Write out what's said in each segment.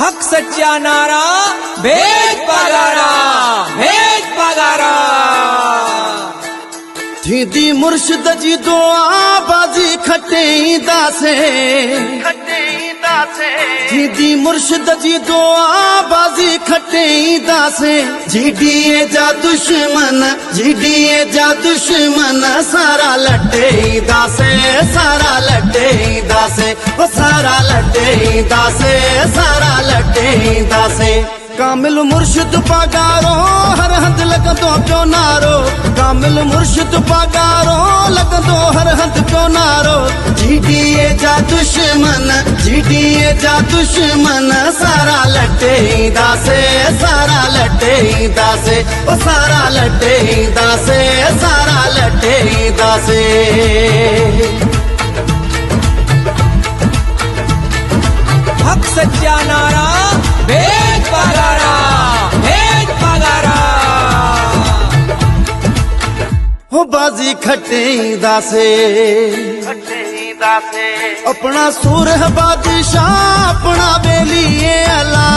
हक सच्चा नारा, भेद पगारा, भेद पगारा। थींदी मुर्शिद जी दुआ बाजी खटे दासे, थींदी मुर्शिद जी दुआ बाजी खटे दासे। जीडीए जा दुश्मन, जीडीए जा दुश्मन सारा लटे दासे, सारा लटे दासे, ओ सारा लटे दासे, सारा लटे दासे। कामिल मुर्शिद पगारो हर हंद लगंदो पियो नारो, कामिल मुर्शिद पगारो लगंदो हर हंद पियो नारो। जीडीए जा दुश्मन, जीडीए जा दुश्मन सारा लटे दासे, सारा लटे दासे, ओ सारा लटे दासे, सारा लटे दासे। हक सच्चा नारा, भेद पगारा, भेद पगारा। हो बाजी खटे दासे, अपना सूर है बादशाह, अपना बेलिए अला,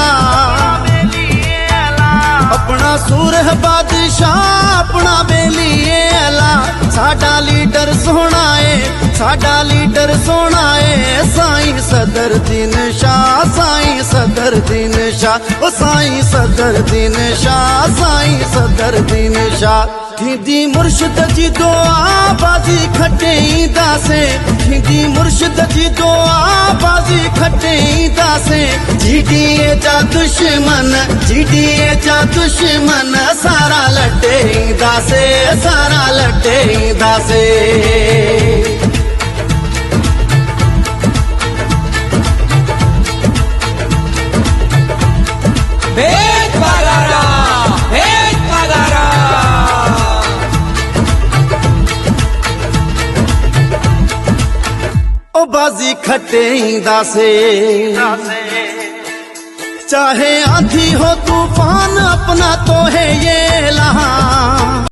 अपना सूर है बादशाह, अपना बेलिए अला। साडा लीडर सोना है, साडा लीडर सोना है, साईं सदर दीन शाह, साईं सदर दीन शाह, ओ साईं सदर दीन शाह, साईं सदर दीन शाह। थींदी मुर्शिद जी दुआ बाजी खटे दासे, थींदी मुर्शिद जी दुआ बाजी खटे दासे। जीडीए जा दुश्मन, जीडीए जा दुश्मन सारा लटे दासे, सारा लटे दासे। भेद पगारा, भेद पगारा। ओ बाजी खटे दासे, चाहे आंधी हो तूफान अपना तो है ये लहा।